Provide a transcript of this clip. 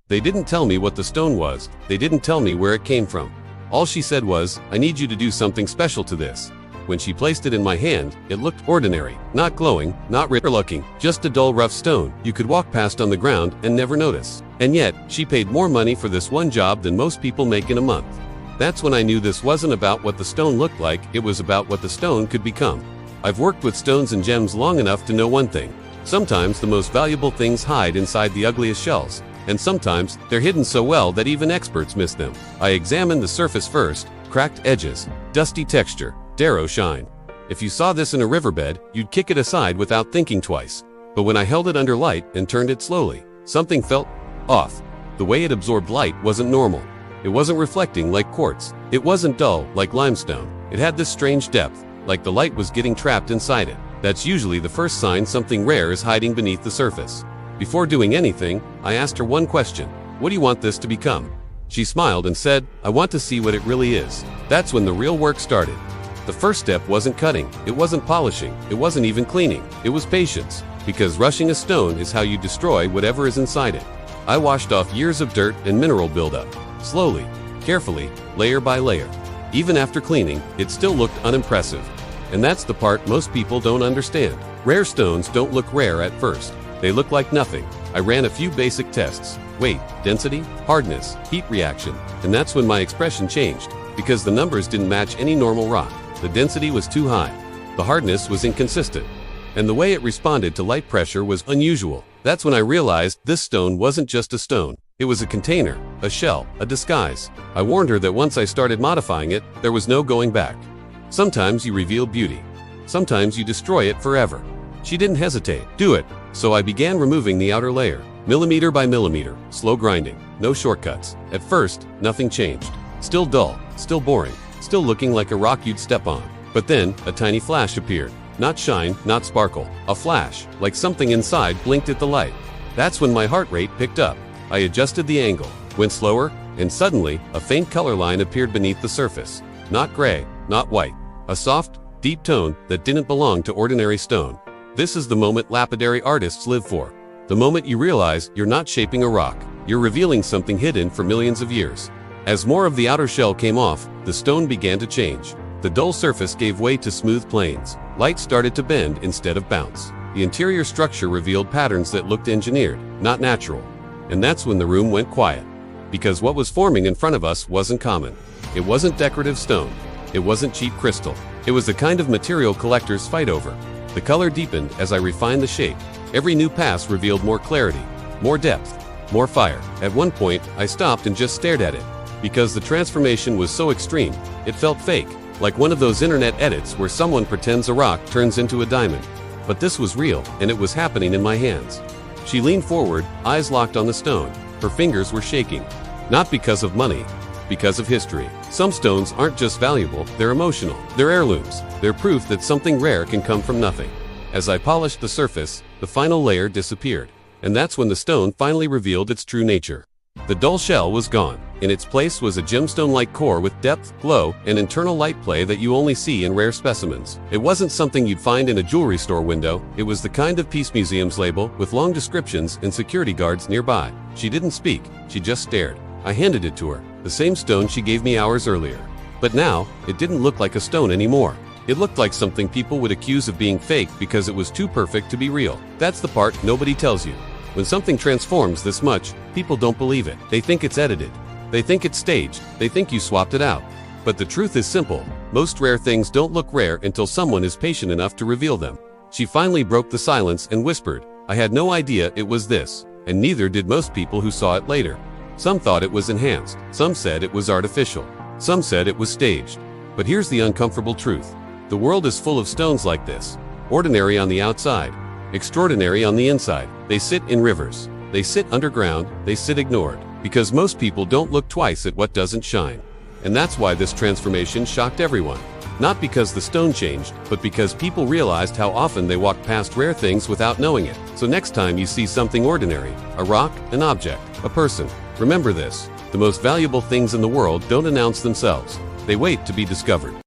They didn't tell me what the stone was, they didn't tell me where it came from. All she said was, "I need you to do something special to this." When she placed it in my hand, it looked ordinary, not glowing, not rich or looking, just a dull rough stone you could walk past on the ground and never notice. And yet, she paid more money for this one job than most people make in a month. That's when I knew this wasn't about what the stone looked like, it was about what the stone could become. I've worked with stones and gems long enough to know one thing. Sometimes the most valuable things hide inside the ugliest shells, and sometimes they're hidden so well that even experts miss them. I examined the surface first, cracked edges, dusty texture, darrow shine. If you saw this in a riverbed, you'd kick it aside without thinking twice. But when I held it under light and turned it slowly, something felt off. The way it absorbed light wasn't normal. It wasn't reflecting like quartz. It wasn't dull like limestone. It had this strange depth, like the light was getting trapped inside it. That's usually the first sign something rare is hiding beneath the surface. Before doing anything, I asked her one question. "What do you want this to become?" She smiled and said, "I want to see what it really is." That's when the real work started. The first step wasn't cutting, it wasn't polishing, it wasn't even cleaning, it was patience. Because rushing a stone is how you destroy whatever is inside it. I washed off years of dirt and mineral buildup. Slowly, carefully, layer by layer. Even after cleaning, it still looked unimpressive. And that's the part most people don't understand. Rare stones don't look rare at first. They look like nothing. I ran a few basic tests. Weight, density, hardness, heat reaction. And that's when my expression changed. Because the numbers didn't match any normal rock. The density was too high. The hardness was inconsistent. And the way it responded to light pressure was unusual. That's when I realized this stone wasn't just a stone. It was a container, a shell, a disguise. I warned her that once I started modifying it, there was no going back. Sometimes you reveal beauty. Sometimes you destroy it forever. She didn't hesitate. Do it. So I began removing the outer layer, millimeter by millimeter, slow grinding, no shortcuts. At first, nothing changed. Still dull, still boring, still looking like a rock you'd step on. But then, a tiny flash appeared. Not shine, not sparkle. A flash, like something inside blinked at the light. That's when my heart rate picked up. I adjusted the angle, went slower, and suddenly, a faint color line appeared beneath the surface. Not gray, not white. A soft, deep tone that didn't belong to ordinary stone. This is the moment lapidary artists live for. The moment you realize you're not shaping a rock. You're revealing something hidden for millions of years. As more of the outer shell came off, the stone began to change. The dull surface gave way to smooth planes. Light started to bend instead of bounce. The interior structure revealed patterns that looked engineered, not natural. And that's when the room went quiet. Because what was forming in front of us wasn't common. It wasn't decorative stone. It wasn't cheap crystal. It was the kind of material collectors fight over. The color deepened as I refined the shape. Every new pass revealed more clarity, more depth, more fire. At one point, I stopped and just stared at it. Because the transformation was so extreme, it felt fake. Like one of those internet edits where someone pretends a rock turns into a diamond. But this was real, and it was happening in my hands. She leaned forward, eyes locked on the stone. Her fingers were shaking. Not because of money, because of history. Some stones aren't just valuable, they're emotional. They're heirlooms. They're proof that something rare can come from nothing. As I polished the surface, the final layer disappeared. And that's when the stone finally revealed its true nature. The dull shell was gone. In its place was a gemstone-like core with depth, glow, and internal light play that you only see in rare specimens. It wasn't something you'd find in a jewelry store window. It was the kind of piece museums label with long descriptions and security guards nearby. She didn't speak, she just stared. I handed it to her, the same stone she gave me hours earlier. But now, it didn't look like a stone anymore. It looked like something people would accuse of being fake because it was too perfect to be real. That's the part nobody tells you. When something transforms this much, people don't believe it. They think it's edited. They think it's staged. They think you swapped it out. But the truth is simple. Most rare things don't look rare until someone is patient enough to reveal them. She finally broke the silence and whispered, "I had no idea it was this." And neither did most people who saw it later. Some thought it was enhanced. Some said it was artificial. Some said it was staged. But here's the uncomfortable truth. The world is full of stones like this. Ordinary on the outside. Extraordinary on the inside. They sit in rivers. They sit underground. They sit ignored. Because most people don't look twice at what doesn't shine. And that's why this transformation shocked everyone. Not because the stone changed, but because people realized how often they walked past rare things without knowing it. So next time you see something ordinary, a rock, an object, a person, remember this. The most valuable things in the world don't announce themselves. They wait to be discovered.